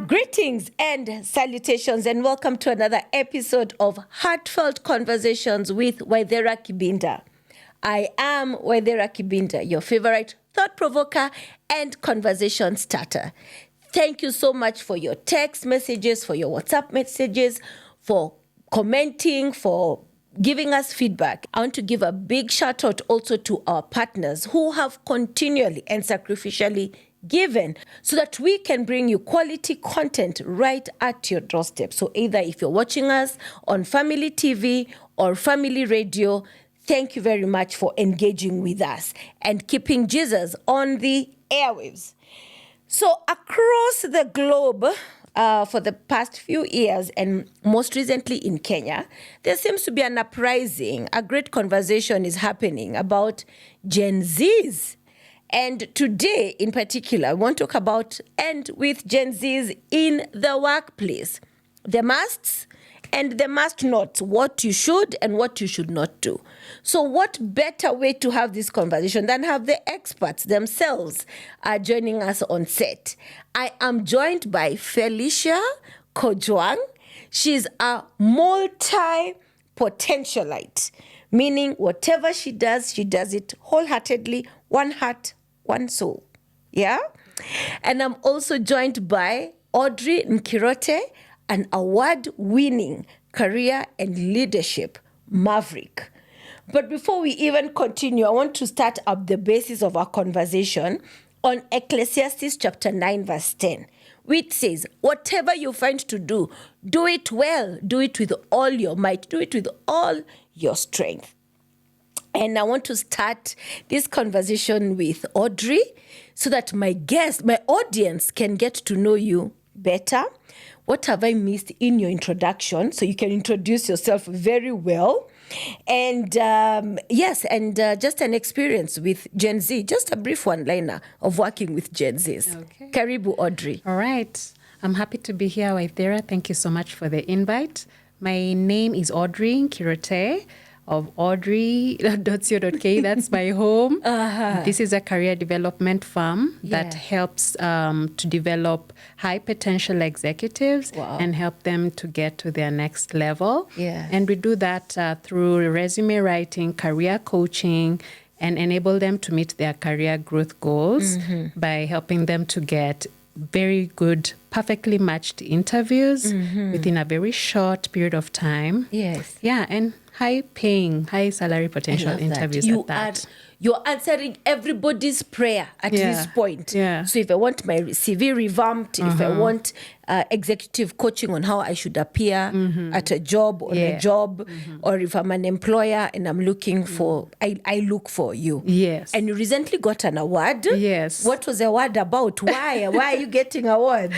Greetings and salutations, and welcome to another episode of Heartfelt Conversations with Waithera Kibinda. I am Waithera Kibinda, your favorite thought provoker and conversation starter. Thank you so much for your text messages, for your WhatsApp messages, for commenting, for giving us feedback. I want to give a big shout out also to our partners who have continually and sacrificially given so that we can bring you quality content right at your doorstep. So either if you're watching us on Family TV or Family Radio, thank you very much for engaging with us and keeping Jesus on the airwaves. So across the globe, for the past few years, and most recently in Kenya, there seems to be an uprising. A great conversation is happening about Gen Zs. And today, in particular, I want to talk about and with Gen Zs in the workplace. The musts and the must nots, what you should and what you should not do. So what better way to have this conversation than have the experts themselves joining us on set. I am joined by Felicia Kojwang. She's a multi-potentialite, meaning whatever she does it wholeheartedly, one heart, one soul. Yeah? And I'm also joined by Audrey Nkirote, an award-winning career and leadership maverick. But before we even continue, I want to start up the basis of our conversation on Ecclesiastes chapter 9, verse 10, which says, whatever you find to do, do it well, do it with all your might, do it with all your strength. And I want to start this conversation with Audrey so that my audience can get to know you better. What have I missed in your introduction? So you can introduce yourself very well. And just an experience with Gen Z, just a brief one-liner of working with Gen Zs. Okay. Karibu, Audrey. All right. I'm happy to be here, Waithera. Thank you so much for the invite. My name is Audrey Nkirote of audrey.co.ke. That's my home. This is a career development firm that helps to develop high potential executives and help them to get to their next level. Yeah. And we do that through resume writing, career coaching, and enable them to meet their career growth goals by helping them to get very good, perfectly matched interviews within a very short period of time. Yes. Yeah, and high-paying, high-salary potential interviews at that. You're answering everybody's prayer at this point. Yeah. So if I want my CV revamped, if I want executive coaching on how I should appear at a job, on a job, or if I'm an employer and I'm looking for, I look for you. Yes. And you recently got an award. Yes. What was the award about? Why? Why are you getting awards?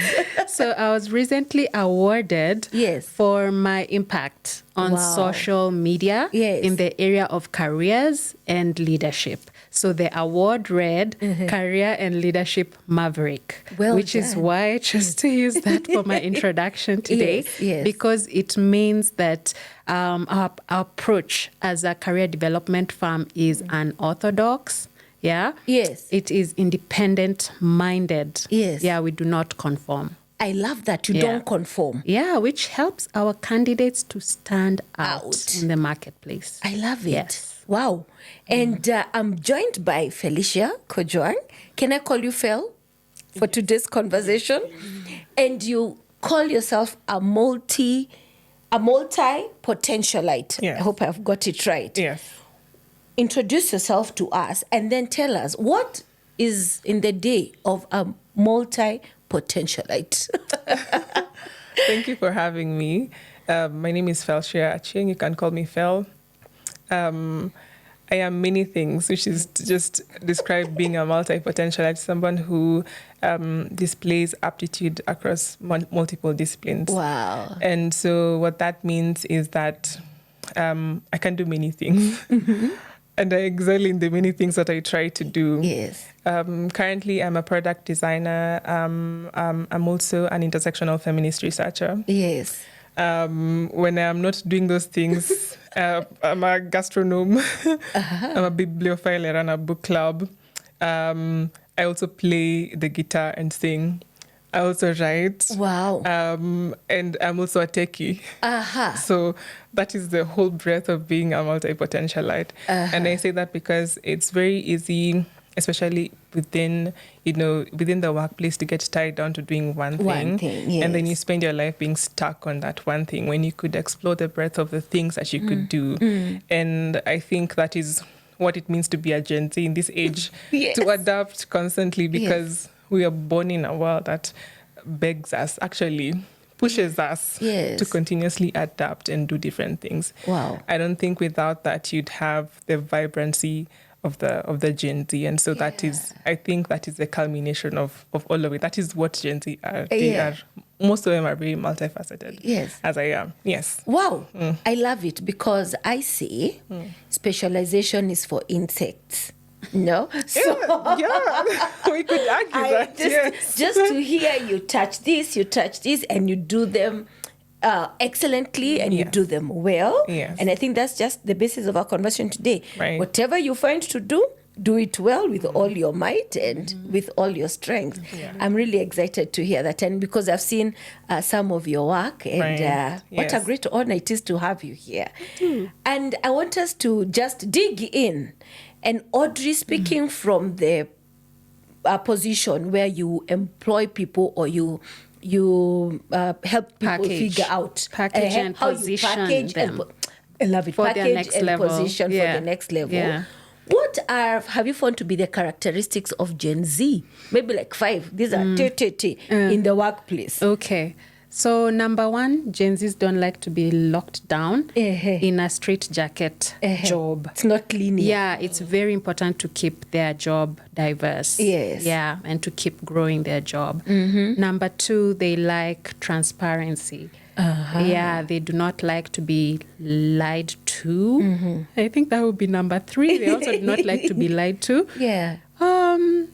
So I was recently awarded for my impact on social media in the area of careers and leadership. So the award read Career and Leadership Maverick, which is why I chose to use that for my introduction today, because it means that our approach as a career development firm is unorthodox. Yeah. Yes. It is independent-minded. Yes. Yeah, we do not conform. I love that you don't conform. Yeah, which helps our candidates to stand out in the marketplace. I love it. Yes. Wow. And I'm joined by Felicia Kojwang. Can I call you Fel for today's conversation? And you call yourself a multi-potentialite. Yes. I hope I've got it right. Yes. Introduce yourself to us and then tell us what is in the day of a multi-potentialite. Thank you for having me. My name is Felicia Aching. You can call me Fel. I am many things, which is to just describe being a multi-potentialite, someone who displays aptitude across multiple disciplines. Wow. And so what that means is that I can do many things. And I excel in the many things that I try to do. Yes. Currently, I'm a product designer. I'm also an intersectional feminist researcher. Yes. When I'm not doing those things, I'm a gastronome. I'm a bibliophile. I run a book club. I also play the guitar and sing. I also write. Wow. And I'm also a techie. So that is the whole breadth of being a multi-potentialite. And I say that because it's very easy, especially within the workplace, to get tied down to doing one thing. Yes. And then you spend your life being stuck on that one thing when you could explore the breadth of the things that you could do. And I think that is what it means to be a Gen Z in this age, to adapt constantly, because we are born in a world that begs us, actually pushes us to continuously adapt and do different things. Wow. I don't think without that you'd have the vibrancy of the Gen Z. And so that is, I think that is the culmination of all of it. That is what Gen Z are. They are, most of them are very multifaceted. Yes. As I am. Yes. Wow. I love it, because I say specialization is for insects. No? So we could argue that. Just to hear you touch this, and you do them excellently, and you do them well. Yes. And I think that's just the basis of our conversation today. Right. Whatever you find to do it well with all your might and with all your strength. I'm really excited to hear that. And because I've seen some of your work, and what a great honor it is to have you here. And I want us to just dig in. And Audrey, speaking from the position where you employ people, or you help people figure out and how position you package them. I love it. For Package their next and level. position for the next level. Yeah. What have you found to be the characteristics of Gen Z? Maybe like 5. These are in the workplace. Okay. So number 1, Gen Zs don't like to be locked down in a straitjacket job. It's not linear. Yeah, it's very important to keep their job diverse. Yes. Yeah, and to keep growing their job. Number 2, they like transparency. Yeah, they do not like to be lied to. I think that would be number 3. They also do not like to be lied to. Yeah. I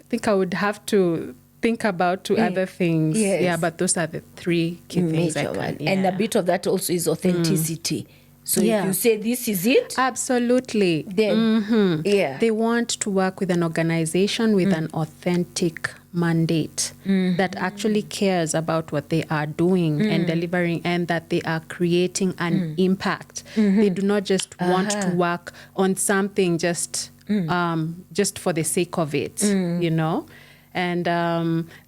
think I would have to think about 2 other things. Yes. Yeah, but those are the 3 key things. And a bit of that also is authenticity. So if you say this is it, absolutely. Then they want to work with an organization with an authentic mandate that actually cares about what they are doing and delivering, and that they are creating an impact. They do not just want to work on something just for the sake of it, you know. And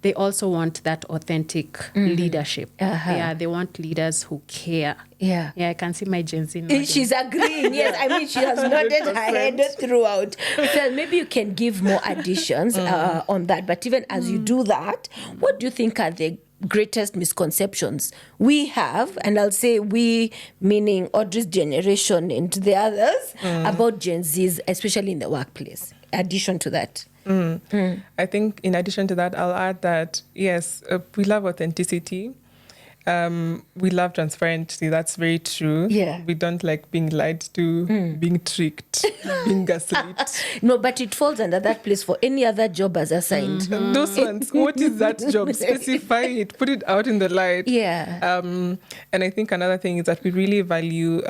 they also want that authentic leadership. Yeah, they want leaders who care. Yeah, I can see my Gen Z nodding. She's agreeing. Yes, I mean, she has nodded her head throughout. So maybe you can give more additions on that. But even as you do that, what do you think are the greatest misconceptions we have, and I'll say we, meaning Audrey's generation and the others, about Gen Zs, especially in the workplace? Addition to that. I think in addition to that, I'll add that, yes, we love authenticity. We love transparency. That's very true. Yeah. We don't like being lied to, being tricked, being gaslit. No, but it falls under that place for any other job as assigned. Those ones, what is that job? Specify it, put it out in the light. Yeah. And I think another thing is that we really value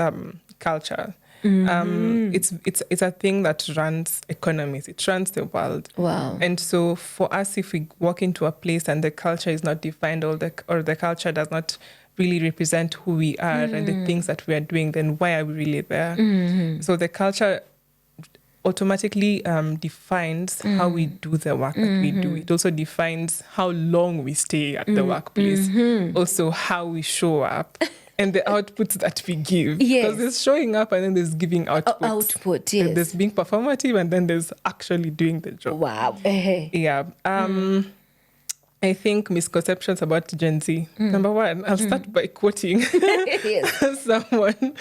culture. It's a thing that runs economies. It runs the world. Wow. And so for us, if we walk into a place and the culture is not defined, or the culture does not really represent who we are and the things that we are doing, then why are we really there? So the culture automatically defines how we do the work that we do. It also defines how long we stay at the workplace. Also how we show up. And the outputs that we give. Yes. Because there's showing up and then there's giving outputs. Output, yes. And there's being performative and then there's actually doing the job. Wow. Yeah. I think misconceptions about Gen Z. Number 1, I'll start by quoting someone.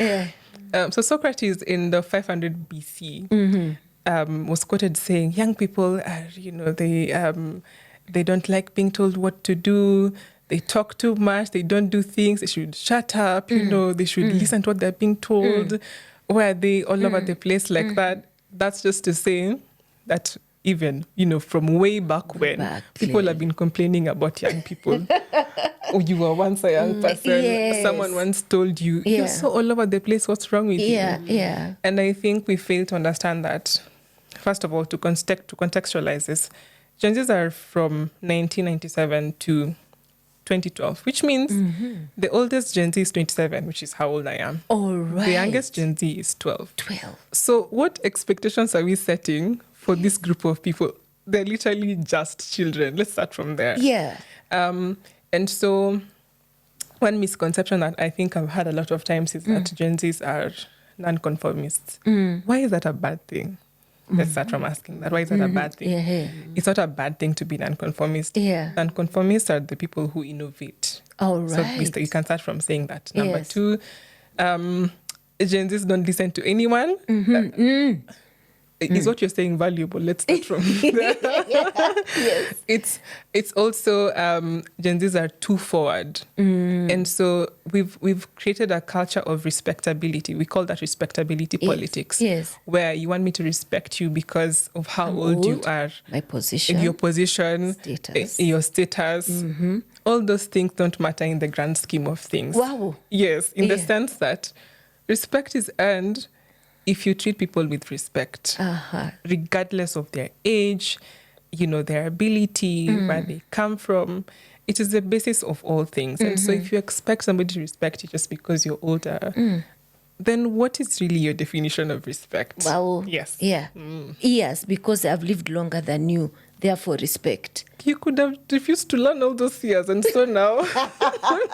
So Socrates in the 500 BC was quoted saying, young people are, they don't like being told what to do. They talk too much. They don't do things. They should shut up. They should listen to what they're being told. Why are they all over the place like that? That's just to say that even, from way back when. People have been complaining about young people. Oh, you were once a young person. Yes. Someone once told you, you're so all over the place. What's wrong with you? Yeah. And I think we fail to understand that, first of all, to contextualize this, Gen Zs are from 1997 to 2012, which means the oldest Gen Z is 27, which is how old I am. All right. The youngest Gen Z is 12. 12. So what expectations are we setting for this group of people? They're literally just children. Let's start from there. Yeah. And so one misconception that I think I've had a lot of times is that Gen Zs are nonconformists. Why is that a bad thing? Let's start from asking that. Why is that a bad thing? Yeah. It's not a bad thing to be nonconformist. Yeah. Nonconformists are the people who innovate. All right. So you can start from saying that. Number two, Gen Zs don't listen to anyone. Is what you're saying valuable? Let's start from there. Yes. It's also Gen Zs are too forward, and so we've created a culture of respectability. We call that respectability politics. Yes. Where you want me to respect you because of how old you are, my position, your position, status. Your status. All those things don't matter in the grand scheme of things. Wow. Yes, in the sense that respect is earned if you treat people with respect, regardless of their age, their ability, where they come from. It is the basis of all things. And so if you expect somebody to respect you just because you're older, then what is really your definition of respect? Wow. Yes. Yeah. Yes, because I've lived longer than you. Therefore, respect. You could have refused to learn all those years, and so now,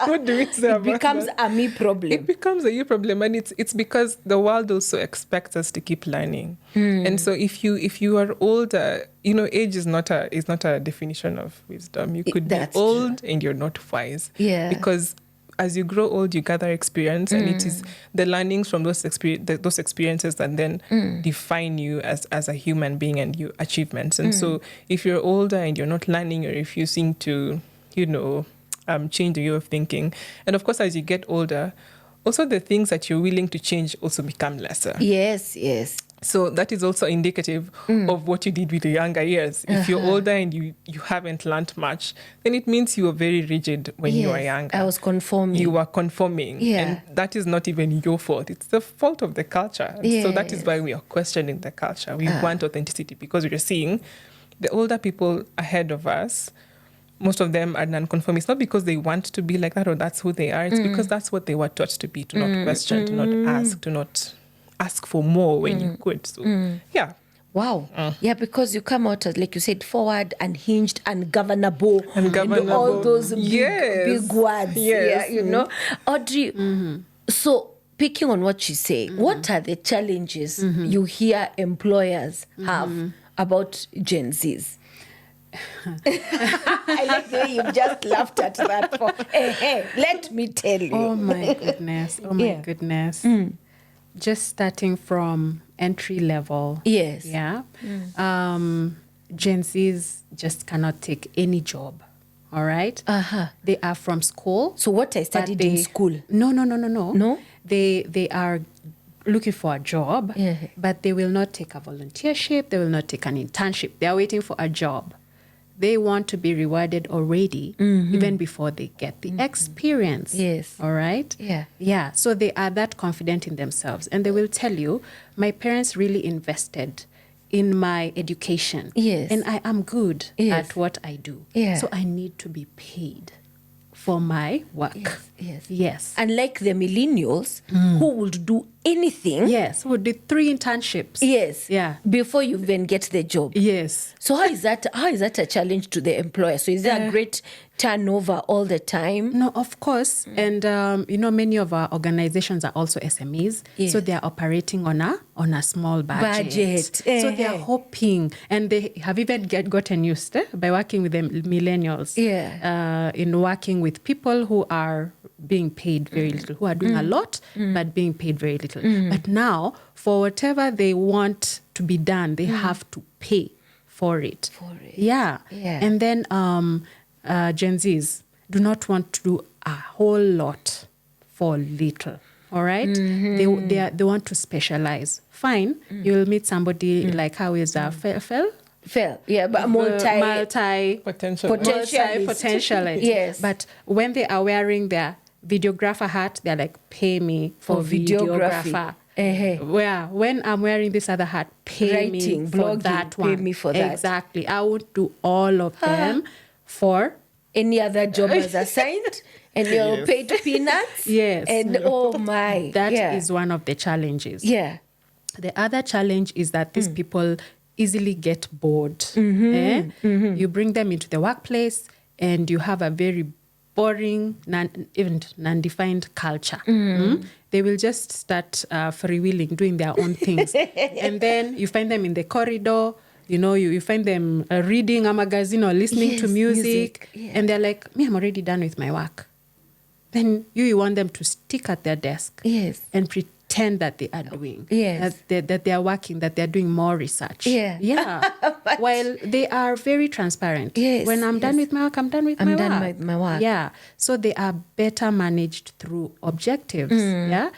what do we say about It becomes that? a me problem. It becomes a you problem, and it's because the world also expects us to keep learning. And so if you are older, age is not a definition of wisdom. You could be old and you're not wise. Yeah. Because as you grow old, you gather experience, and it is the learnings from those experiences that then define you as a human being and your achievements. And so if you're older and you're not learning or refusing to, change the way of thinking, and of course, as you get older, also the things that you're willing to change also become lesser. Yes. So that is also indicative of what you did with your younger years. If you're older and you haven't learned much, then it means you were very rigid when you were younger. I was conforming. You were conforming. Yeah. And that is not even your fault. It's the fault of the culture. And so that is why we are questioning the culture. We want authenticity because we're seeing the older people ahead of us, most of them are nonconformists, not because they want to be like that or that's who they are. It's because that's what they were taught to be, to not question, to not ask, to not ask for more when you could. So, yeah. Wow. Yeah, because you come out as, like you said, forward, unhinged, ungovernable. And all those big words. Yes. Yeah, Audrey, so picking on what she's saying, what are the challenges you hear employers have about Gen Zs? I like the way you just laughed at that. Hey, let me tell you. Oh my goodness. Just starting from entry level. Yes. Yeah. Gen Zs just cannot take any job. All right. They are from school. So what I studied in school? No. No? They are looking for a job, but they will not take a volunteership. They will not take an internship. They are waiting for a job. They want to be rewarded already, even before they get the experience. Yes. All right? Yeah. So they are that confident in themselves. And they will tell you, my parents really invested in my education. Yes. And I am good at what I do. Yeah. So I need to be paid for my work. Yes. Unlike the millennials who would do anything. Yes, who did 3 internships. Yes. Yeah. Before you even get the job. Yes. So how is that a challenge to the employer? So is there a great turnover all the time? No, of course. And many of our organizations are also SMEs. Yes. So they are operating on a small budget. So they are hoping, and they have even gotten used by working with the millennials. In working with people who are being paid very little, who are doing a lot, but being paid very little. But now, for whatever they want to be done, they have to pay for it. Yeah. And then Gen Zs do not want to do a whole lot for little. All right? They want to specialize. Fine. You'll meet somebody like how is Fel? but multi-potentiality. Yes. But when they are wearing their videographer hat, they're like, pay me for videographer. Where when I'm wearing this other hat, pay me for that one. Pay me for that. Exactly. I would do all of them for any other job as assigned, and you're paid peanuts. Yes. And oh my. That is one of the challenges. Yeah. The other challenge is that these people easily get bored. You bring them into the workplace and you have a very boring, non-defined culture. They will just start freewheeling, doing their own things. And then you find them in the corridor, you find them reading a magazine or listening to music. And they're like, I'm already done with my work. Then you want them to stick at their desk and pretend that they are doing, that they are working, that they are doing more research. While they are very transparent. When I'm done with my work, I'm done with my work. Yeah. So they are better managed through objectives.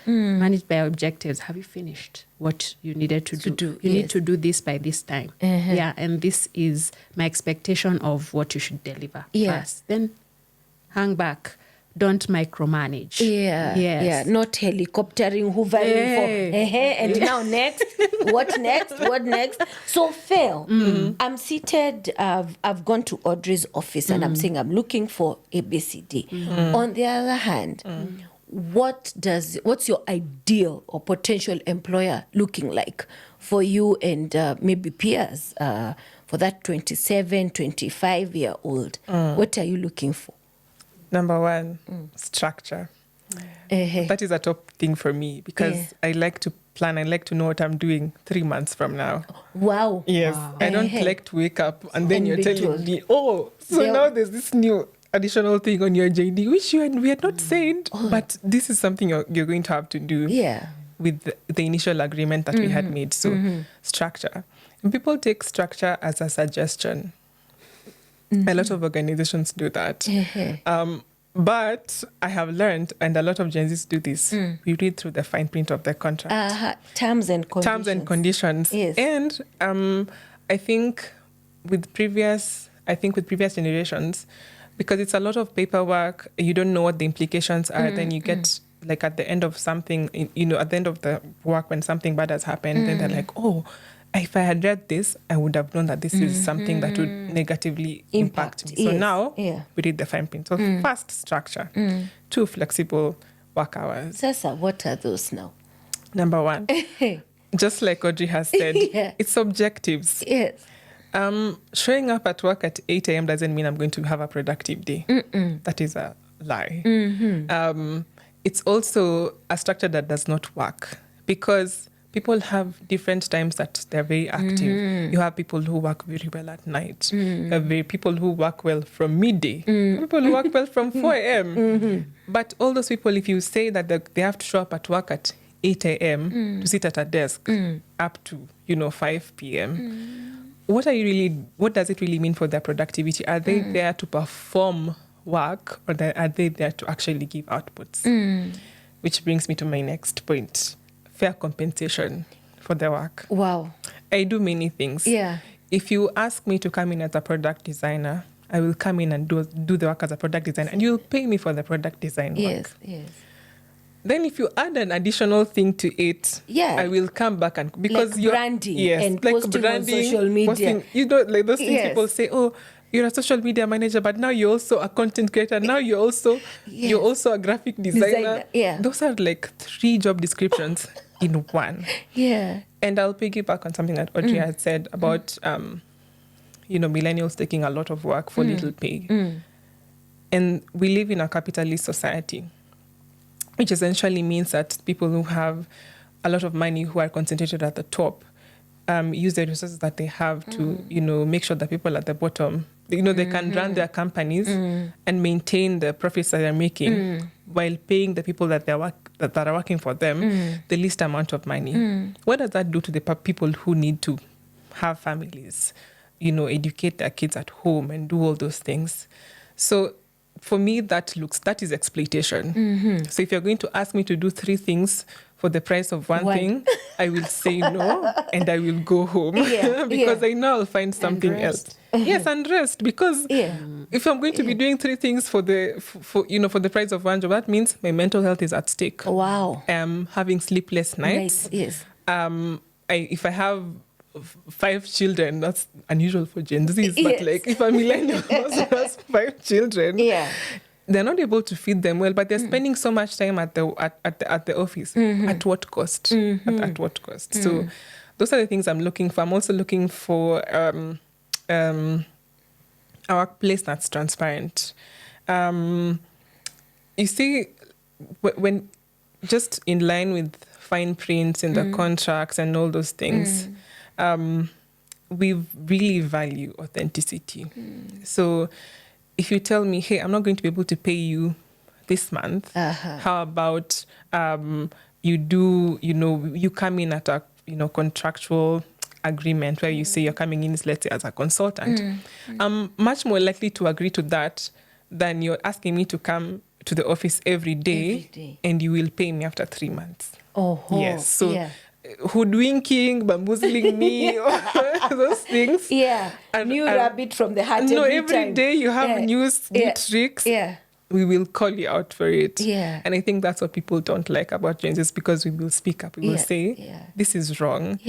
Managed by objectives. Have you finished what you needed to do? You need to do this by this time. And this is my expectation of what you should deliver first. Then hang back. Don't micromanage. Not helicoptering, hoovering for, and now next, what next? So, Phil, I'm seated, I've gone to Audrey's office and I'm saying I'm looking for ABCD. On the other hand, what's your ideal or potential employer looking like for you and maybe peers for that 27, 25-year-old? What are you looking for? Number one, structure. That is a top thing for me because I like to plan. I like to know what I'm doing 3 months from now. Wow. Yes. Wow. I don't like to wake up and then you're telling me, now there's this new additional thing on your JD, which we had not said, but this is something you're going to have to do with the initial agreement that we had made. So structure. And people take structure as a suggestion. A lot of organizations do that. But I have learned, and a lot of Gen Zs do this, we read through the fine print of the contract. Terms and conditions. Yes. And I think with previous generations, because it's a lot of paperwork, you don't know what the implications are, then you get like at the end of something, at the end of the work when something bad has happened, then they're like, if I had read this, I would have known that this is something that would negatively impact me. So now we read the fine print. So first, structure. 2, flexible work hours. Sasa, what are those now? Number 1, just like Audrey has said, it's objectives. Yes. Showing up at work at 8 a.m. doesn't mean I'm going to have a productive day. That is a lie. It's also a structure that does not work because people have different times that they're very active. You have people who work very well at night. You have people who work well from midday. People who work well from 4 a.m. But all those people, if you say that they have to show up at work at 8 a.m. to sit at a desk up to 5 p.m., what does it really mean for their productivity? Are they there to perform work or are they there to actually give outputs? Which brings me to my next point. Fair compensation for the work. Wow. I do many things. Yeah. If you ask me to come in as a product designer, I will come in and do the work as a product designer and you'll pay me for the product design work. Yes. Then if you add an additional thing to it, I will come back and because like branding and posting on social media. Like those things people say, you're a social media manager, but now you're also a content creator. Now you're also a graphic designer. Those are like 3 job descriptions in one. And I'll piggyback on something that Audrey had said about millennials taking a lot of work for little pay. And we live in a capitalist society, which essentially means that people who have a lot of money who are concentrated at the top use the resources that they have to, make sure that people at the bottom, they can run their companies and maintain the profits that they're making while paying the people that are working for them the least amount of money. What does that do to the people who need to have families, educate their kids at home and do all those things? So for me, that is exploitation. So if you're going to ask me to do 3 things for the price of one thing, I will say no and I will go home because I know I'll find something else. Yes, and rest, because if I'm going to be doing 3 things for the price of one job, that means my mental health is at stake. Wow. Having sleepless nights. Yes. If I have 5 children, that's unusual for Gen Zs, but like if a millennial also has 5 children, they're not able to feed them well, but they're spending so much time at the office. At what cost? At what cost? So those are the things I'm looking for. I'm also looking for a workplace that's transparent. You see, when just in line with fine prints in the contracts and all those things, we really value authenticity. So if you tell me, hey, I'm not going to be able to pay you this month, how about you come in at a contractual agreement where you say you're coming in, let's say, as a consultant. I'm much more likely to agree to that than you're asking me to come to the office every day and you will pay me after 3 months. Yes. So hoodwinking, bamboozling me, those things. And new rabbit from the hat. No, every day you have new tricks. We will call you out for it. And I think that's what people don't like about Genz, is because we will speak up. We will say, this is wrong.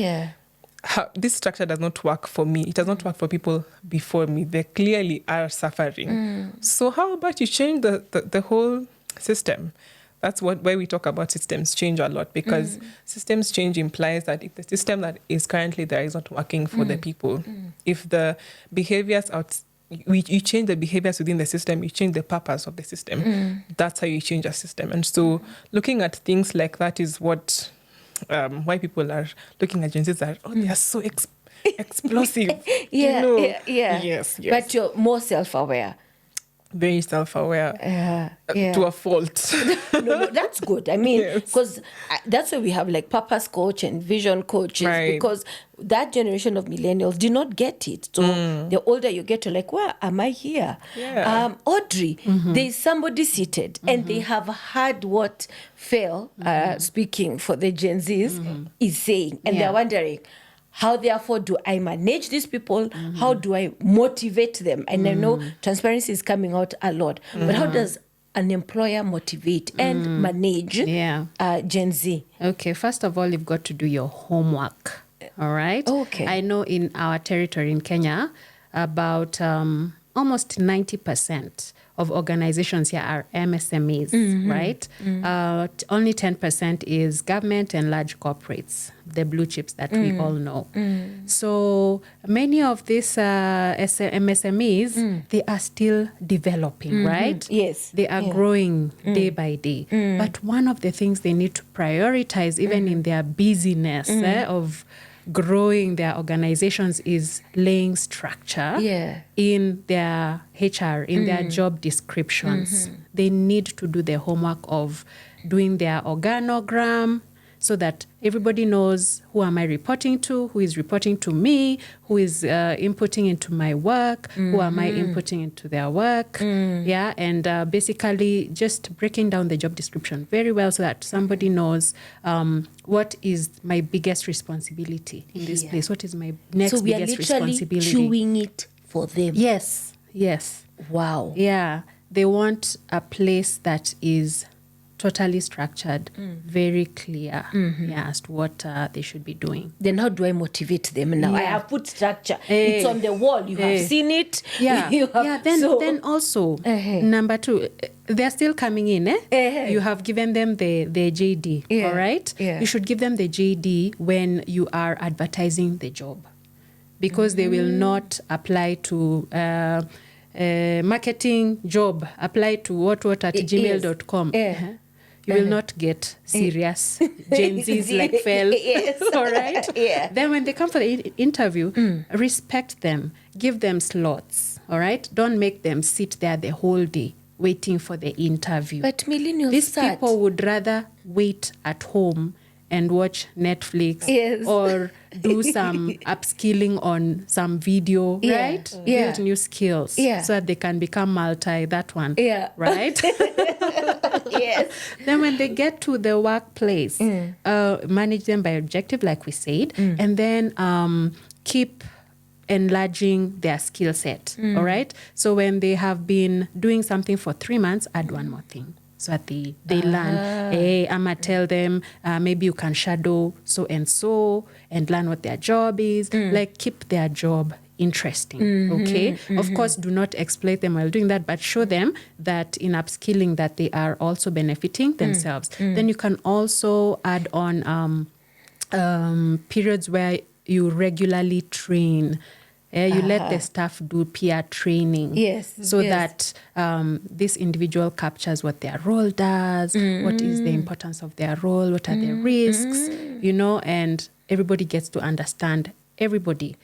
This structure does not work for me. It does not work for people before me. They clearly are suffering. So how about you change the whole system? That's why we talk about systems change a lot, because systems change implies that if the system that is currently there is not working for the people, if the behaviors you change the behaviors within the system, you change the purpose of the system. That's how you change a system. And so looking at things like that is what why people are looking at Gen Zs are, they are so explosive. Yes. But you're more self-aware. Very self-aware to a fault. No, that's good. I mean, because that's why we have like purpose coach and vision coaches, because that generation of millennials did not get it. So the older you get, you're like, where am I here? Audrey, there's somebody seated and they have heard what Phil, speaking for the Gen Zs, is saying. And they're wondering, how therefore do I manage these people? How do I motivate them? And I know transparency is coming out a lot. But how does an employer motivate and manage Gen Z? Okay, first of all, you've got to do your homework. All right? Okay. I know in our territory in Kenya, about almost 90% of organizations here are MSMEs, right? Only 10% is government and large corporates, the blue chips that we all know. So many of these MSMEs, they are still developing, right? Yes. They are growing day by day. But one of the things they need to prioritize, even in their busyness of growing their organizations, is laying structure in their HR, in their job descriptions. They need to do the homework of doing their organogram so that everybody knows, who am I reporting to, who is reporting to me, who is inputting into my work, who am I inputting into their work, and basically just breaking down the job description very well so that somebody knows what is my biggest responsibility in this place, what is my next biggest responsibility. So we are literally chewing it for them. Yes. Wow. Yeah, they want a place that is totally structured, very clear as to what they should be doing. Then how do I motivate them now? I have put structure. It's on the wall. You have seen it. Then also, number 2, they're still coming in. You have given them the JD, all right? You should give them the JD when you are advertising the job, because they will not apply to marketing job, apply to what at gmail.com. You will not get serious Gen Zs like Fel. All right? Then when they come for the interview, respect them. Give them slots. All right? Don't make them sit there the whole day waiting for the interview. But millennials, these people would rather wait at home and watch Netflix or do some upskilling on some video, right? Build new skills so that they can become right? Yes. Then when they get to the workplace, manage them by objective, like we said, and then keep enlarging their skill set, all right? So when they have been doing something for 3 months, add one more thing. So that they learn. Hey, I'm going to tell them, maybe you can shadow so and learn what their job is. Like, keep their job interesting, okay? Of course, do not exploit them while doing that, but show them that in upskilling that they are also benefiting themselves. Then you can also add on periods where you regularly train. You let the staff do peer training. So that this individual captures what their role does, what is the importance of their role, what are the risks, and everybody gets to understand everybody.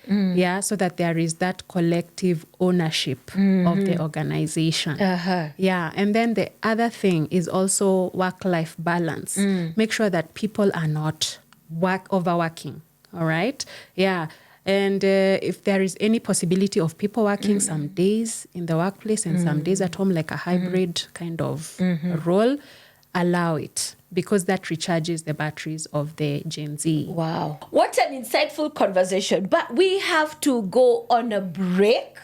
So that there is that collective ownership of the organization. And then the other thing is also work-life balance. Make sure that people are not overworking. All right. And if there is any possibility of people working some days in the workplace and some days at home, like a hybrid kind of role, allow it, because that recharges the batteries of the Gen Z. Wow. What an insightful conversation. But we have to go on a break.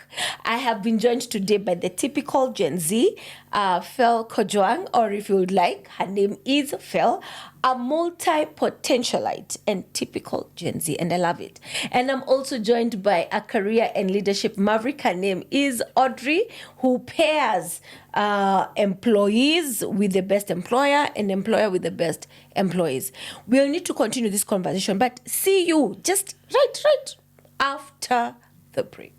I have been joined today by the typical Gen Z, Fel Kojuang, or if you would like, her name is Fel, a multi-potentialite and typical Gen Z, and I love it. And I'm also joined by a career and leadership maverick. Her name is Audrey, who pairs employees with the best employer and employer with the best employees. We'll need to continue this conversation, but see you just right after the break.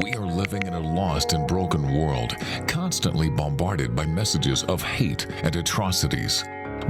We are living in a lost and broken world, constantly bombarded by messages of hate and atrocities.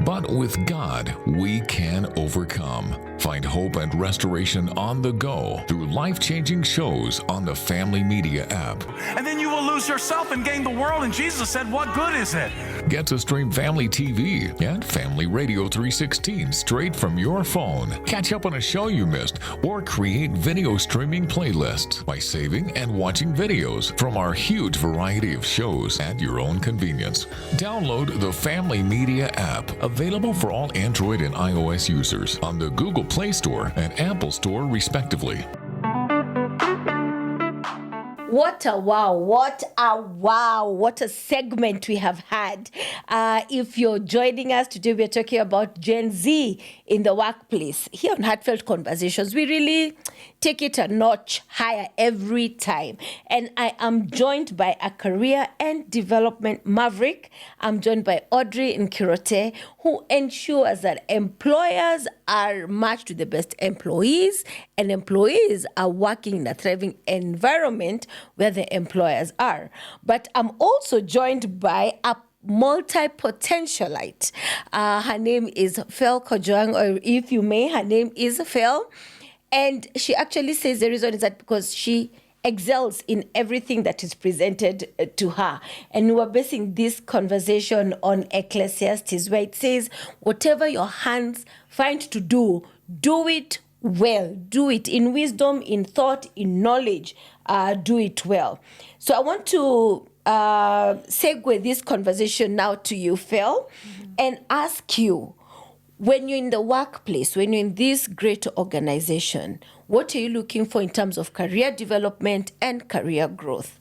But with God, we can overcome. Find hope and restoration on the go through life-changing shows on the Family Media app. And then you will lose yourself and gain the world. And Jesus said, what good is it? Get to stream Family TV and Family Radio 316 straight from your phone. Catch up on a show you missed or create video streaming playlists by saving and watching videos from our huge variety of shows at your own convenience. Download the Family Media app, available for all Android and iOS users on the Google Play Store and Apple Store, respectively. What a segment we have had. If you're joining us today, we're talking about Gen Z in the workplace. Here on Heartfelt Conversations, we really take it a notch higher every time. And I am joined by a career and development maverick. I'm joined by Audrey Nkirote, who ensures that employers are matched with the best employees and employees are working in a thriving environment where the employers are. But I'm also joined by a multi-potentialite. Her name is Fel Kojuang, or if you may, her name is Fel. And she actually says the reason is that because she excels in everything that is presented to her. And we were basing this conversation on Ecclesiastes, where it says, whatever your hands find to do, do it well. Do it in wisdom, in thought, in knowledge. Do it well. So I want to segue this conversation now to you, Fel, and ask you, when you're in the workplace, when you're in this great organization, what are you looking for in terms of career development and career growth?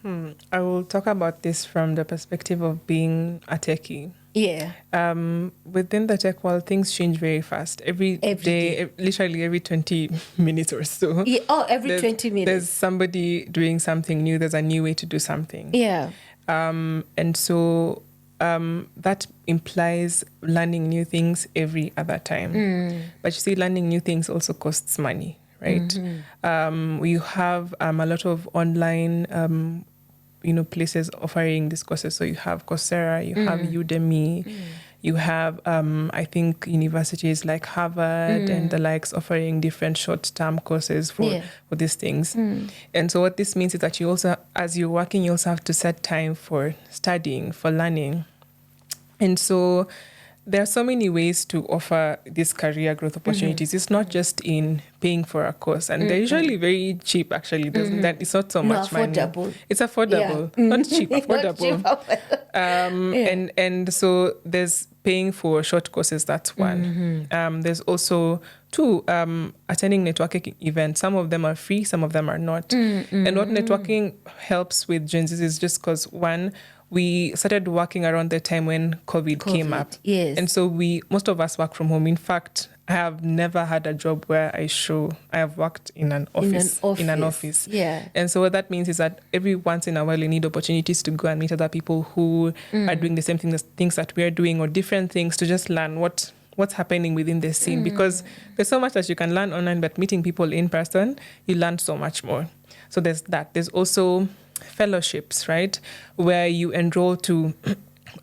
I will talk about this from the perspective of being a techie. Yeah. Within the tech world, things change very fast. Every day, literally every 20 minutes or so. Yeah. Oh, every 20 minutes. There's somebody doing something new. There's a new way to do something. Yeah. And so that implies learning new things every other time. But you see, learning new things also costs money, right? We have a lot of online places offering these courses. So you have Coursera, you have Udemy, You have, I think, universities like Harvard and the likes offering different short-term courses for these things. And so what this means is that you also, as you're working, you also have to set time for studying, for learning. And so there are so many ways to offer these career growth opportunities. It's not just in paying for a course, and they're usually very cheap. Actually, it's not so much affordable. money. It's affordable, not cheap, affordable. And so there's paying for short courses. That's one. There's also two, attending networking events. Some of them are free, some of them are not. And what networking helps with Genz is just because, one, we started working around the time when COVID came up. Yes. And so most of us work from home. In fact, I have never had a job where I have worked in an office. Yeah. And so what that means is that every once in a while you need opportunities to go and meet other people who are doing the same things that we're doing, or different things, to just learn what's happening within the scene. Because there's so much that you can learn online, but meeting people in person, you learn so much more. So there's that. There's also fellowships, right, where you enroll to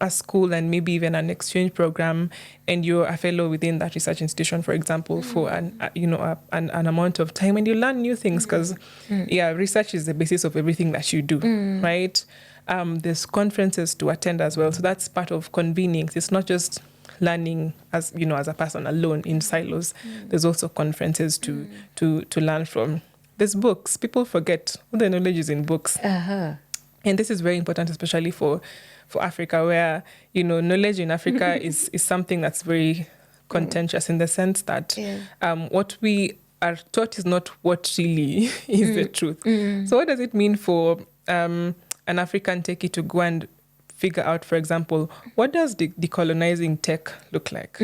a school and maybe even an exchange program, and you're a fellow within that research institution, for example, for an amount of time, and you learn new things, because research is the basis of everything that you do, right? There's conferences to attend as well, so that's part of convening. It's not just learning as a person alone in silos. There's also conferences to learn from. There's books. People forget all the knowledge is in books. And this is very important, especially for Africa, where, knowledge in Africa is something that's very contentious, in the sense that what we are taught is not what really is the truth. So what does it mean for an African techie to go and figure out, for example, what does decolonizing tech look like?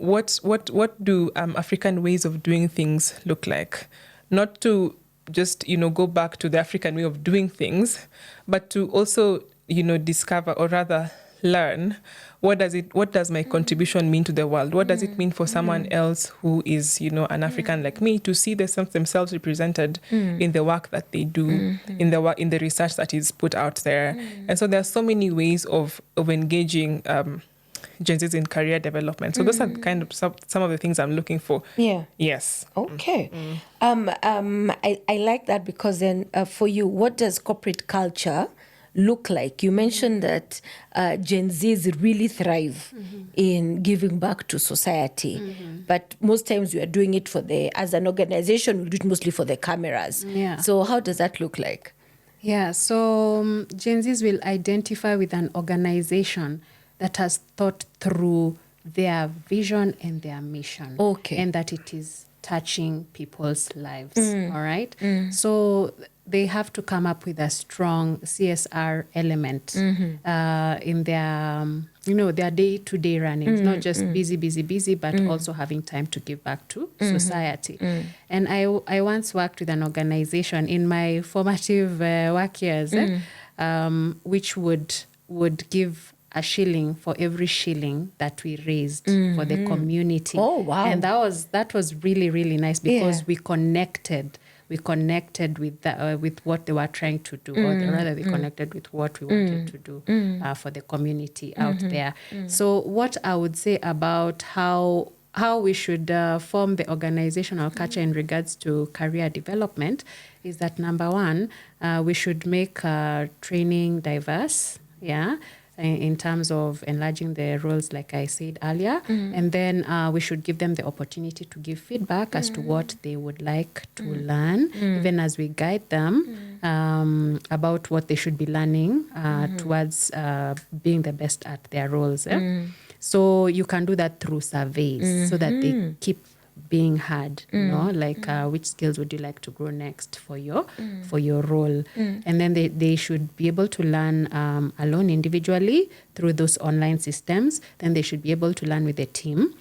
What do African ways of doing things look like? Not to just, go back to the African way of doing things, but to also, discover, or rather learn, what does my contribution mean to the world? What does it mean for someone else who is, an African like me, to see themselves represented in the work that they do, in the research that is put out there? And so there are so many ways of engaging Genz in career development. So those are kind of some of the things I'm looking for. Yeah. Yes. Okay. I like that, because then for you, what does corporate culture look like? You mentioned that Genz really thrive in giving back to society, but most times we are doing it as an organization, we do it mostly for the cameras. Yeah. So how does that look like? Yeah, so Genz will identify with an organization that has thought through their vision and their mission. Okay. And that it is touching people's lives. All right? So they have to come up with a strong CSR element in their day-to-day runnings, not just busy, but also having time to give back to society. And I once worked with an organization in my formative work years, which would give a shilling for every shilling that we raised for the community. Oh, wow. And that was really, really nice, because we connected with what they were trying to do, or rather they connected with what we wanted to do for the community out there. So what I would say about how we should form the organizational culture in regards to career development is that, number one, we should make training diverse, in terms of enlarging their roles, like I said earlier. And then we should give them the opportunity to give feedback as to what they would like to learn, even as we guide them about what they should be learning towards being the best at their roles. So you can do that through surveys, so that they keep being heard, like which skills would you like to grow next for your role. And then they should be able to learn alone individually through those online systems. Then they should be able to learn with a team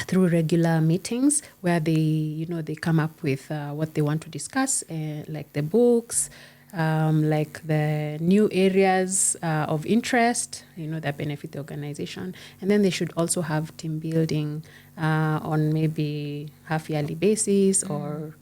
through regular meetings, where they come up with what they want to discuss, like the books, like the new areas of interest, that benefit the organization. And then they should also have team building on maybe half-yearly basis, or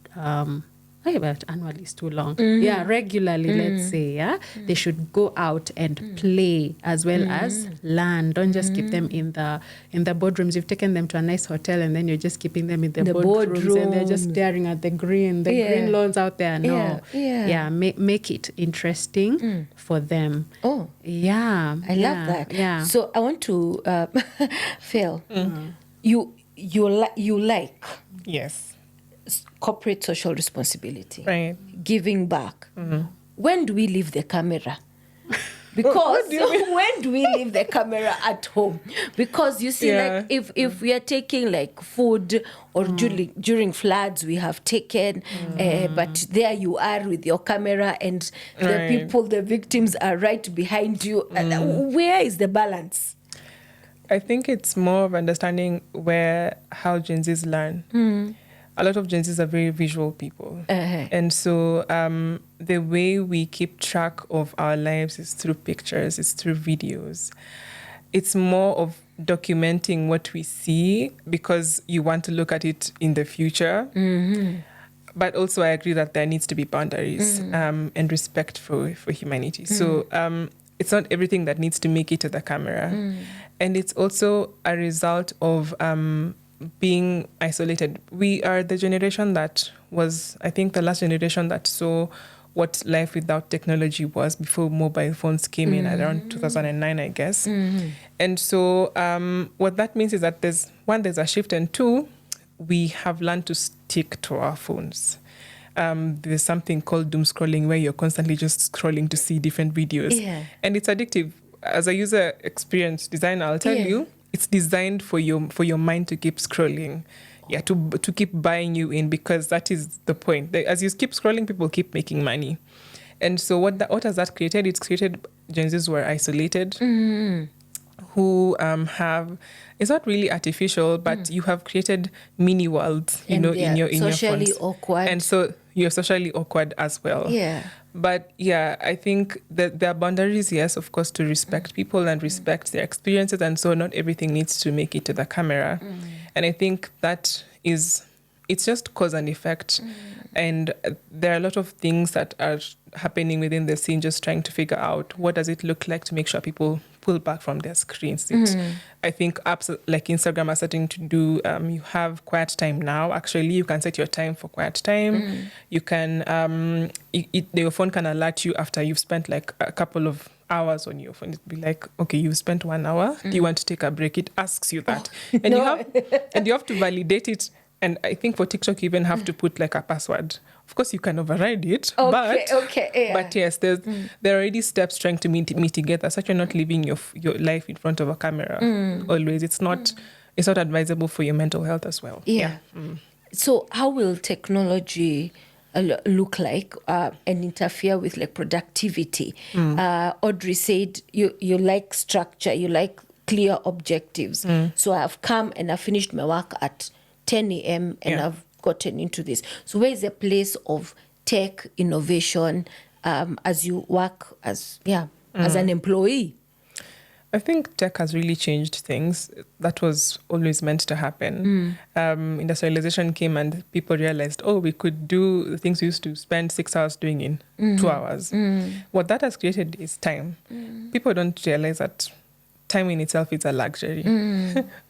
but annually is too long. Yeah, regularly, let's say, they should go out and play as well as learn. Don't just keep them in the boardrooms. You've taken them to a nice hotel and then you're just keeping them in the boardrooms and they're just staring at the green lawns out there. No. Make it interesting for them. Oh. Yeah. I love that. Yeah. So I want to Phil, you like Yes. corporate social responsibility, Right. giving back. When do we leave the camera? Because when do we leave the camera at home? Because you see, like if we are taking like food or during floods, we have taken, but there you are with your camera and the people, the victims are right behind you. Where is the balance? I think it's more of understanding how Gen Zs learn. A lot of Gen Zs are very visual people. And so the way we keep track of our lives is through pictures, it's through videos. It's more of documenting what we see because you want to look at it in the future. But also I agree that there needs to be boundaries and respect for humanity. So it's not everything that needs to make it to the camera. And it's also a result of being isolated. We are the generation that was, I think, the last generation that saw what life without technology was before mobile phones came in around 2009, I guess. And so what that means is that there's a shift, and two, we have learned to stick to our phones. There's something called doom scrolling where you're constantly just scrolling to see different videos. And it's addictive. As a user experience designer, I'll tell you, it's designed for your mind to keep scrolling, to keep buying you in, because that is the point. As you keep scrolling, people keep making money. And so what has that created? It's created Gen Zs who are isolated, who have, it's not really artificial, but you have created mini worlds, in your socially phones. awkward. And so you're socially awkward as well. But I think that there are boundaries, yes, of course, to respect people and respect their experiences. And so not everything needs to make it to the camera. And I think it's just cause and effect. And there are a lot of things that are happening within the scene, just trying to figure out what does it look like to make sure people pull back from their screens. I think apps like Instagram are starting to do, you have quiet time now. Actually, you can set your time for quiet time. You can, your phone can alert you after you've spent like a couple of hours on your phone. It'd be like, okay, you've spent 1 hour. Do you want to take a break? It asks you that. And you have to validate it. And I think for TikTok, you even have to put like a password. Of course, you can override it. But yes, there are already steps trying to mitigate that, so that you're not living your life in front of a camera always. It's not advisable for your mental health as well. So how will technology look like and interfere with like productivity? Audrey said you like structure, you like clear objectives. So I've come and I finished my work at 10 a.m. and I've gotten into this. So where is the place of tech innovation as you work as an employee? I think tech has really changed things. That was always meant to happen. Industrialization came and people realized, we could do the things we used to spend 6 hours doing in 2 hours. What that has created is time. People don't realize that time in itself is a luxury.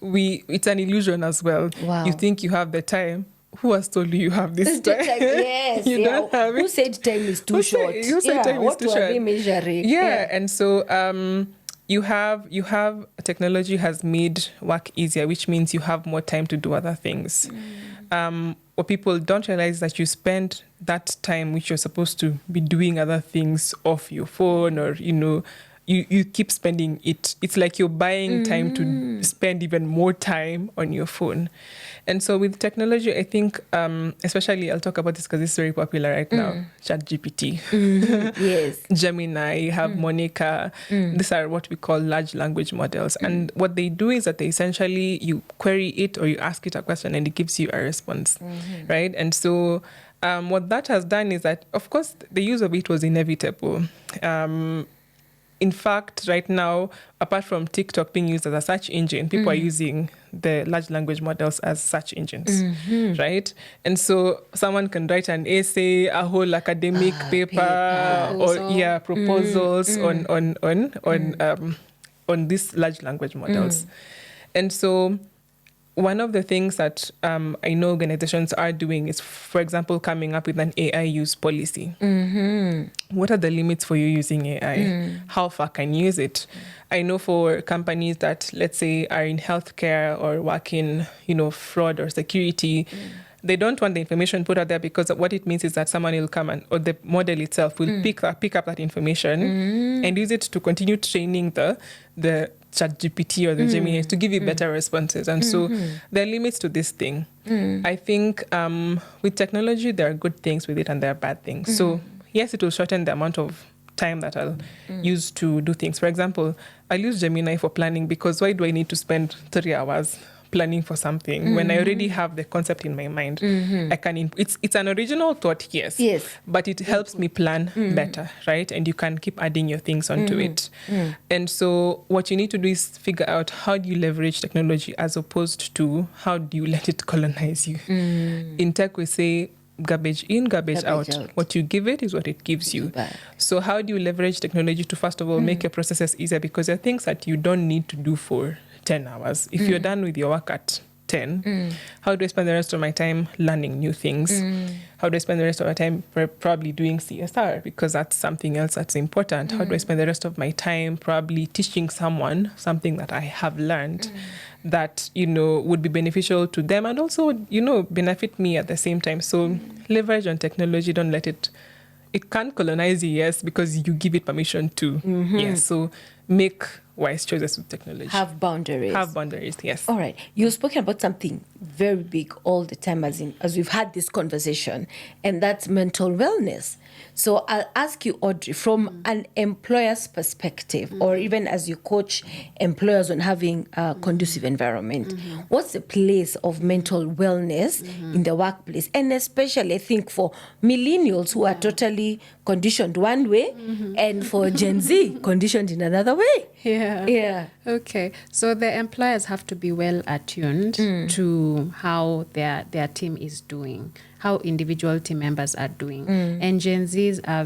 It's an illusion as well. You think you have the time. Who has told you have this time? Yes, you don't have it. Who said time is too short? Who said time is too short? What are we measuring? And so you have technology has made work easier, which means you have more time to do other things. What people don't realize is that you spend that time which you're supposed to be doing other things off your phone, or you keep spending it. It's like you're buying time to spend even more time on your phone. And so with technology, I think, especially I'll talk about this because it's very popular right now, ChatGPT, yes, Gemini, you have Monica. These are what we call large language models. And what they do is that they essentially, you query it or you ask it a question and it gives you a response, right? And so what that has done is that, of course, the use of it was inevitable. in fact, right now, apart from TikTok being used as a search engine, people are using the large language models as search engines, right? And so someone can write an essay, a whole academic paper, or proposals on these large language models. And so one of the things that I know organizations are doing is, for example, coming up with an AI use policy. What are the limits for you using AI? How far can you use it? I know for companies that, let's say, are in healthcare or work in, fraud or security, they don't want the information put out there because what it means is that someone will come or the model itself will pick up that information and use it to continue training the ChatGPT or the Gemini to give you better responses. And so there are limits to this thing. I think with technology, there are good things with it and there are bad things. So yes, it will shorten the amount of time that I'll use to do things. For example, I'll use Gemini for planning because why do I need to spend 3 hours planning for something when I already have the concept in my mind? I can it's an original thought, yes, but it helps me plan better, right? And you can keep adding your things onto it. And so what you need to do is figure out how do you leverage technology as opposed to how do you let it colonize you. In tech, we say garbage in, garbage out. What you give it is what it gives you. So how do you leverage technology to, first of all, make your processes easier? Because there are things that you don't need to do for 10 hours. If you're done with your work at 10, how do I spend the rest of my time learning new things? How do I spend the rest of my time probably doing CSR? Because that's something else that's important. How do I spend the rest of my time probably teaching someone something that I have learned that, would be beneficial to them and also, benefit me at the same time. So leverage on technology, don't let it can colonize you, yes, because you give it permission to. Yes, so make wise choices with technology. Have boundaries, yes. All right. You've spoken about something very big all the time as we've had this conversation, and that's mental wellness. So I'll ask you, Audrey, from an employer's perspective, or even as you coach employers on having a conducive environment, what's the place of mental wellness in the workplace? And especially, I think, for millennials who are totally conditioned one way, and for Gen Z, conditioned in another way. Yeah. Okay. So the employers have to be well attuned to how their team is doing, how individual team members are doing. And Gen Zs are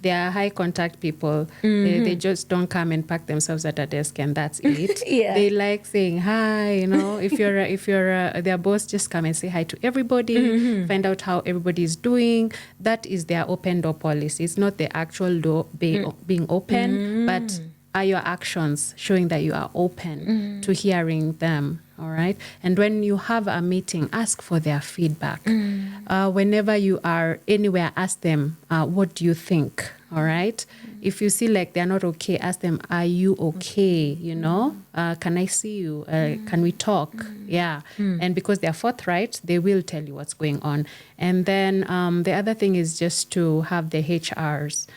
they are high contact people. They just don't come and park themselves at a desk and that's it. They like saying hi, if you're their boss, just come and say hi to everybody, find out how everybody is doing. That is their open door policy. It's not the actual door being open, but are your actions showing that you are open to hearing them? All right. And when you have a meeting, ask for their feedback. Whenever you are anywhere, ask them, what do you think? All right. If you see like they're not okay, ask them, are you okay? Can I see you? Can we talk? Yeah. And because they're forthright, they will tell you what's going on. And then the other thing is just to have the HRs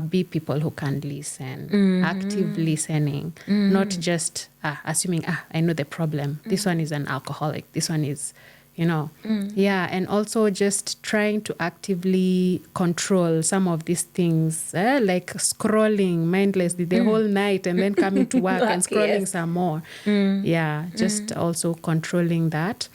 be people who can listen, active listening, not just assuming, I know the problem. This one is an alcoholic. This one is, and also just trying to actively control some of these things, like scrolling mindlessly the whole night and then coming to work and scrolling some more. Just also controlling that.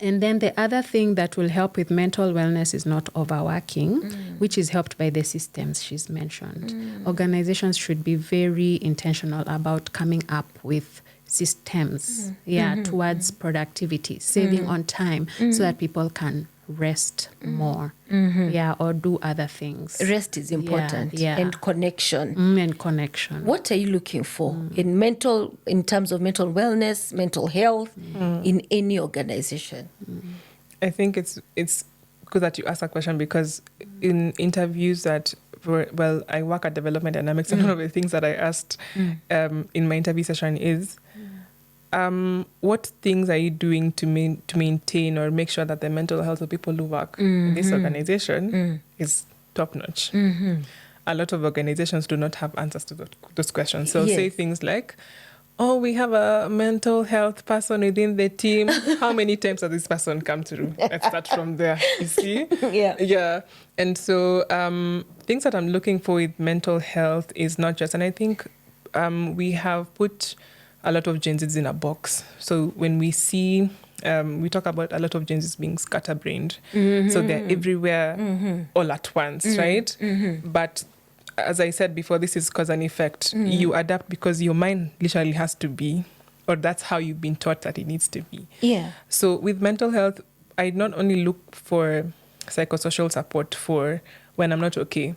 And then the other thing that will help with mental wellness is not overworking, which is helped by the systems she's mentioned. Organizations should be very intentional about coming up with systems, towards productivity, saving on time so that people can rest more, or do other things. Rest is important, and connection. What are you looking for in terms of mental wellness, mental health in any organization? I think it's good that you ask that question because in interviews I work at Development Dynamics, and one of the things that I asked in my interview session is, what things are you doing to maintain or make sure that the mental health of people who work in this organization is top-notch? A lot of organizations do not have answers to those questions. So say things like, oh, we have a mental health person within the team. How many times has this person come through? Let's start from there, you see? Yeah. And so things that I'm looking for with mental health is not just, and I think we have put a lot of Gen Zs in a box. So when we see, we talk about a lot of Gen Zs being scatterbrained. So they're everywhere all at once, right? But as I said before, this is cause and effect. You adapt because your mind literally has to be, or that's how you've been taught that it needs to be. Yeah. So with mental health, I not only look for psychosocial support for when I'm not okay.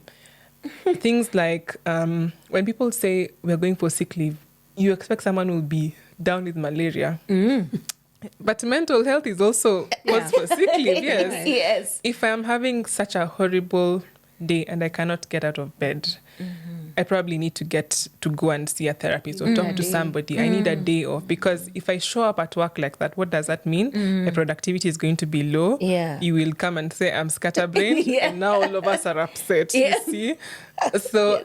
Things like when people say we're going for sick leave, you expect someone will be down with malaria. But mental health is also cause for sick leave, Yes. If I'm having such a horrible day and I cannot get out of bed, I probably need to go and see a therapist or talk to somebody. I need a day off, because if I show up at work like that, what does that mean? My productivity is going to be low. You will come and say I'm scatterbrained, and now all of us are upset. You see? So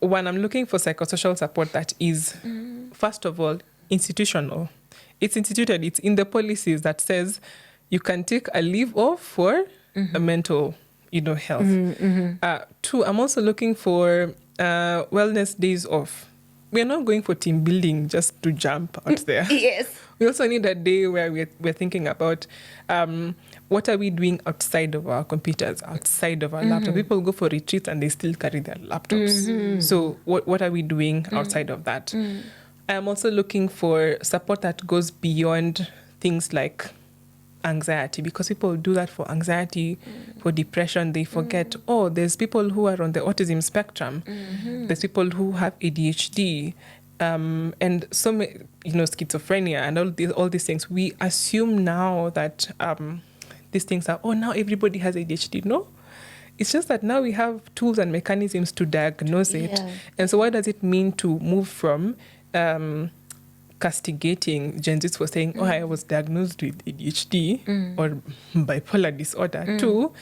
when I'm looking for psychosocial support, that is first of all institutional. It's instituted. It's in the policies that says you can take a leave off for a mental health. Two, I'm also looking for wellness days off. We're not going for team building just to jump out there. We also need a day where we're thinking about what are we doing outside of our computers, outside of our laptops. People go for retreats and they still carry their laptops. So what are we doing outside of that? I'm also looking for support that goes beyond things like anxiety, because people do that for anxiety, for depression. They forget, there's people who are on the autism spectrum. There's people who have ADHD, and so many, schizophrenia and all these things. We assume now that these things are, now everybody has ADHD. No, it's just that now we have tools and mechanisms to diagnose it. And so what does it mean to move from castigating Gen Zs for saying, I was diagnosed with ADHD or bipolar disorder, to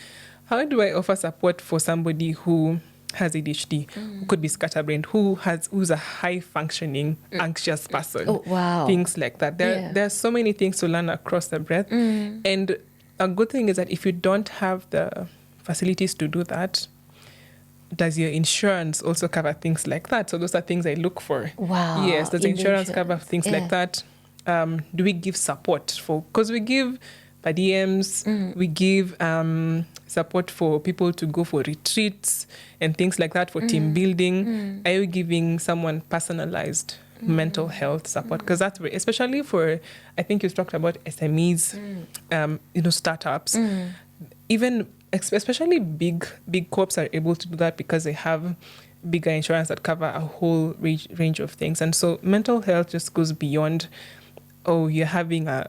how do I offer support for somebody who has ADHD, who could be scatterbrained, who's a high-functioning, anxious person. Things like that. There are so many things to learn across the breadth. And a good thing is that if you don't have the facilities to do that, does your insurance also cover things like that? So those are things I look for. Yes, does the insurance cover things like that? Do we give support because we give per diems, we give support for people to go for retreats and things like that, for team building. Are you giving someone personalized mental health support? Because that's very, especially for, I think you talked about SMEs, startups, even especially big corps are able to do that because they have bigger insurance that cover a whole range of things. And so mental health just goes beyond, you're having a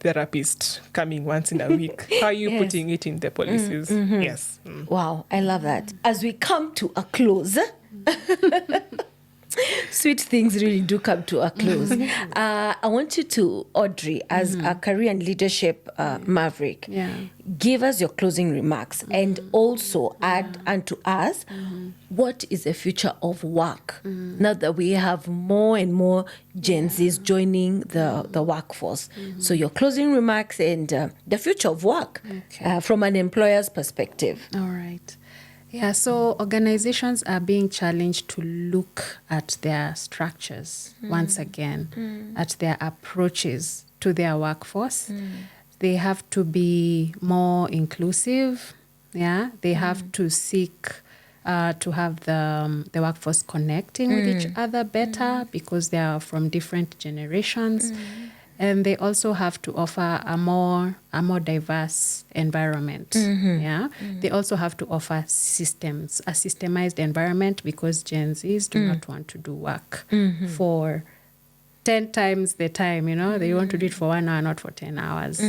therapist coming once in a week. How are you putting it in the policies? Yes. Wow, I love that. As we come to a close, sweet things really do come to a close. I want you to, Audrey, as a career and leadership maverick, give us your closing remarks and also add unto us what is the future of work now that we have more and more Gen Zs joining the workforce. So your closing remarks and the future of work from an employer's perspective. All right. Yeah, so organizations are being challenged to look at their structures once again, at their approaches to their workforce. They have to be more inclusive. Yeah, they have to seek to have the workforce connecting with each other better because they are from different generations. And they also have to offer a more diverse environment. They also have to offer a systemized environment, because Gen Zs do not want to do work for 10 times the time. They want to do it for 1 hour, not for 10 hours.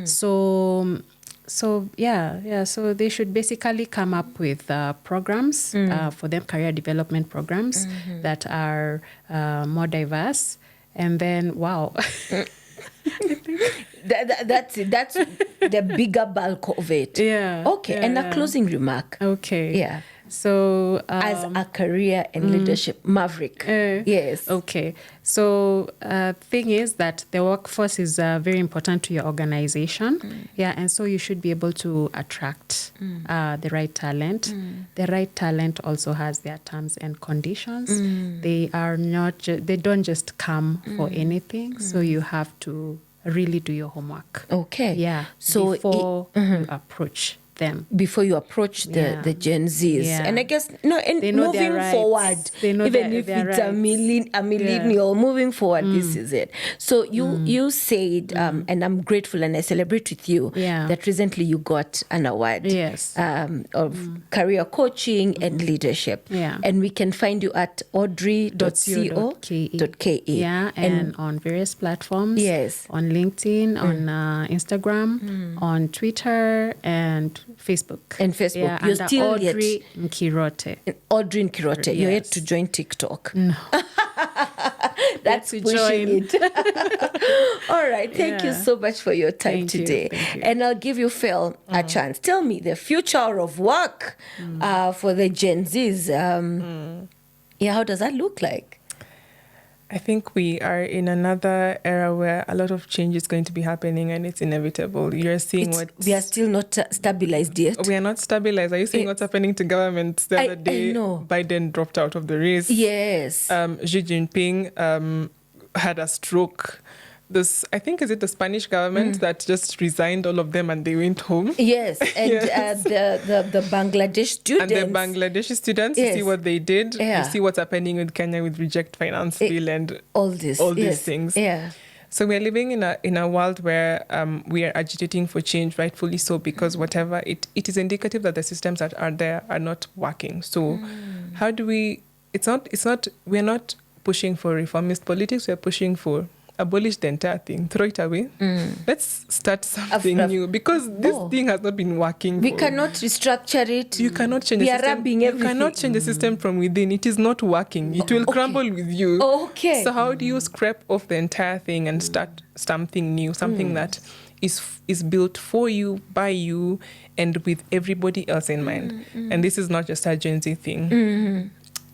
So they should basically come up with programs for them, career development programs that are more diverse. And then, that's it. That's the bigger bulk of it. Yeah. Okay. Yeah. And a closing remark. Okay. Yeah. So as a career and leadership maverick. Yes. Okay. So thing is that the workforce is very important to your organization. Yeah. And so you should be able to attract the right talent. The right talent also has their terms and conditions. They are not, they don't just come for anything. So you have to really do your homework. Okay. Yeah. So before you approach them. Before you approach the Gen Zs. Yeah. And I guess, and know moving forward, they know even if it's a millennial, moving forward, this is it. So you said, and I'm grateful and I celebrate with you, that recently you got an award of career coaching and leadership. Yeah. And we can find you at audrey.co.ke. Yeah, and on various platforms. Yes. On LinkedIn, on Instagram, on Twitter, and Facebook. And Facebook. Yeah, You're still Audrey Nkirote. Audrey Nkirote. Yes. You're yet to join TikTok. No. That's pushing it. All right. Thank you so much for your time today. Thank you. And I'll give you, Phil, a chance. Tell me the future of work for the Gen Zs. How does that look like? I think we are in another era where a lot of change is going to be happening and it's inevitable. You're seeing we are still not stabilized yet. We are not stabilized. Are you seeing what's happening to governments? The other day, Biden dropped out of the race. Yes. Xi Jinping had a stroke. I think, is it the Spanish government that just resigned all of them and they went home? Yes, and the Bangladesh students. And the Bangladeshi students, you see what they did. You see what's happening with Kenya with Reject Finance Bill and all these things. Yeah. So we're living in a world where we are agitating for change, rightfully so, because whatever it is indicative that the systems that are there are not working. So how do we? We're not pushing for reformist politics. We're pushing for abolish the entire thing, throw it away. Let's start something new, because this thing has not been working. We cannot restructure it. You cannot change the system. You cannot change the system from within. It is not working. It will crumble with you. Okay. So how do you scrap off the entire thing and start something new, something that is built for you, by you, and with everybody else in mind? And this is not just a Gen Z thing.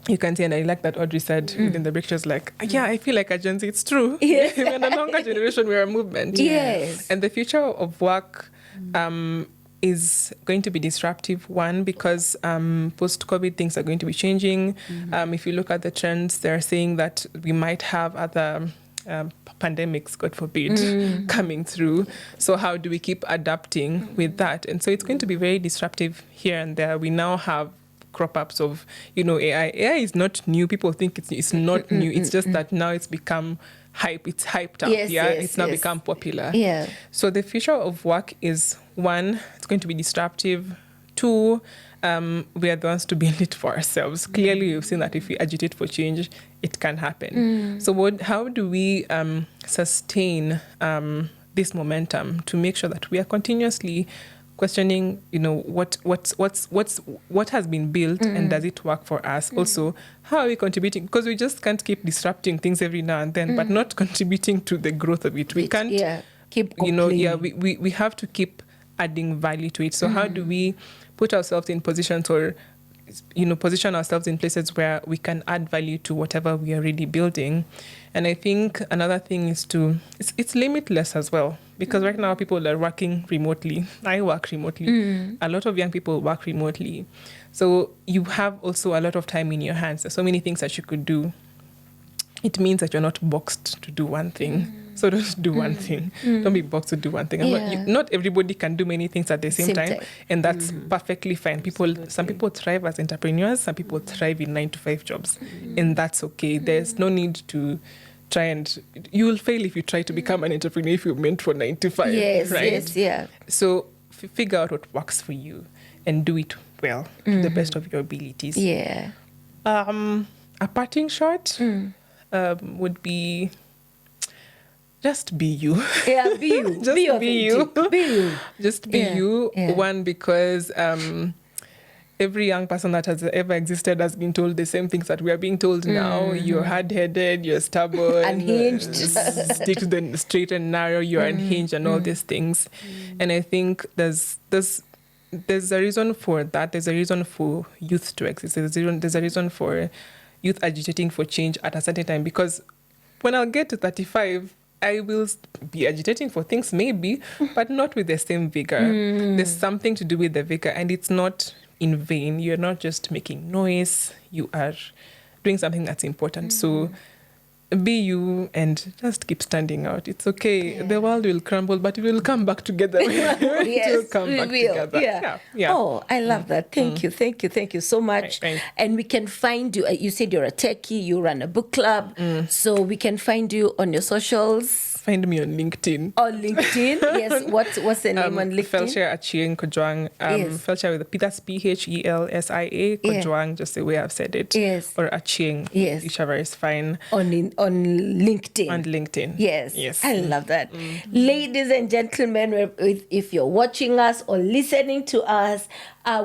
You can see, and I like that Audrey said within the break, she was like, I feel like a Gen Z. It's true. Yes. We're no longer a generation, we're a movement. Yes. And the future of work is going to be disruptive, one, because post-COVID things are going to be changing. If you look at the trends, they're saying that we might have other pandemics, God forbid, coming through. So how do we keep adapting with that? And so it's going to be very disruptive here and there. We now have crop-ups of, AI. AI is not new. People think it's not new. It's just that now it's become hype. It's hyped up. It's now become popular. Yeah. So the future of work is, one, it's going to be disruptive. Two, we are the ones to build it for ourselves. Clearly, we've seen that if we agitate for change, it can happen. So how do we sustain this momentum to make sure that we are continuously questioning, what has been built and does it work for us? Also, how are we contributing? Because we just can't keep disrupting things every now and then, but not contributing to the growth of it. We can't keep we have to keep adding value to it. So how do we put ourselves in positions or position ourselves in places where we can add value to whatever we are really building? And I think another thing is it's limitless as well, because right now people are working remotely. I work remotely. A lot of young people work remotely. So you have also a lot of time in your hands. There's so many things that you could do. It means that you're not boxed to do one thing. So don't do one thing. Don't be boxed to do one thing. Not everybody can do many things at the same time. And that's perfectly fine. Some people thrive as entrepreneurs. Some people thrive in 9-to-5 jobs. And that's okay. There's no need to try and... You will fail if you try to become an entrepreneur if you're meant for 9-to-5. Yes, right? yes, yeah. So figure out what works for you and do it well to the best of your abilities. Yeah. A parting shot would be... Just be you. Yeah, be you. Just be you. Be you. Just be you. Yeah. One, because every young person that has ever existed has been told the same things that we are being told now. You're hard-headed, you're stubborn. Unhinged. Stick to the straight and narrow, you're unhinged and all these things. And I think there's there's a reason for that. There's a reason for youth to exist. There's a reason for youth agitating for change at a certain time. Because when I'll get to 35, I will be agitating for things maybe, but not with the same vigor. There's something to do with the vigor, and it's not in vain. You're not just making noise. You are doing something that's important. So be you and just keep standing out. It's okay. The world will crumble, but it will come back together. Yes, it will come back together. Yeah. Oh, I love that. Thank you so much. Right. And we can find you. You said you're a techie. You run a book club. So we can find you on your socials. Find me on LinkedIn. On LinkedIn, yes. What's the name on LinkedIn? Felshire Achieng Kojwang. Felshire with the that's PHELSIA Kojwang, just the way I've said it. Yes. Or Achieng. Yes. Whichever is fine. On LinkedIn. On LinkedIn. Yes. I love that. Ladies and gentlemen, if you're watching us or listening to us,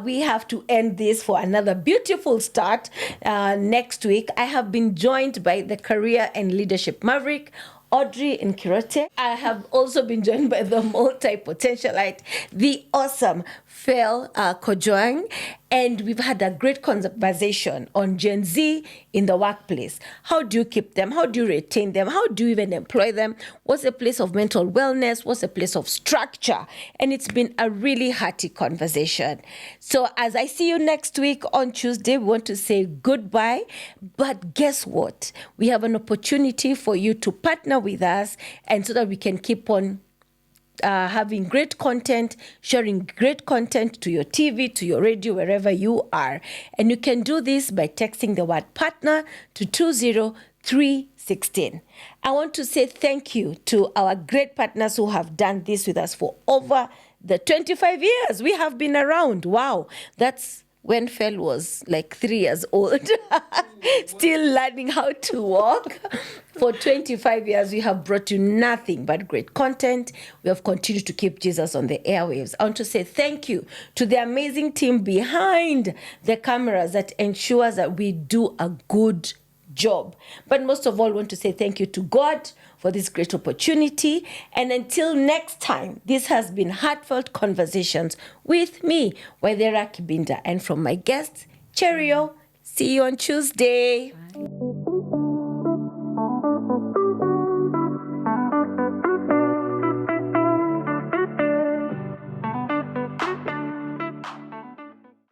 we have to end this for another beautiful start next week. I have been joined by the career and leadership maverick, Audrey Nkirote. I have also been joined by the multi-potentialite, the awesome Fel Kojwang. And we've had a great conversation on Gen Z in the workplace. How do you keep them? How do you retain them? How do you even employ them? What's a place of mental wellness? What's a place of structure? And it's been a really hearty conversation. So as I see you next week on Tuesday, we want to say goodbye. But guess what? We have an opportunity for you to partner with us, and so that we can keep on having great content, sharing great content to your TV, to your radio, wherever you are. And you can do this by texting the word partner to 20316. I want to say thank you to our great partners who have done this with us for over the 25 years we have been around. Wow, that's when Fel was like 3 years old, still learning how to walk. For 25 years, we have brought you nothing but great content. We have continued to keep Jesus on the airwaves. I want to say thank you to the amazing team behind the cameras that ensures that we do a good job. But most of all, I want to say thank you to God for this great opportunity. And until next time, this has been Heartfelt Conversations with me, Waithera Kibinda, and from my guests, Cheerio. See you on Tuesday. Bye.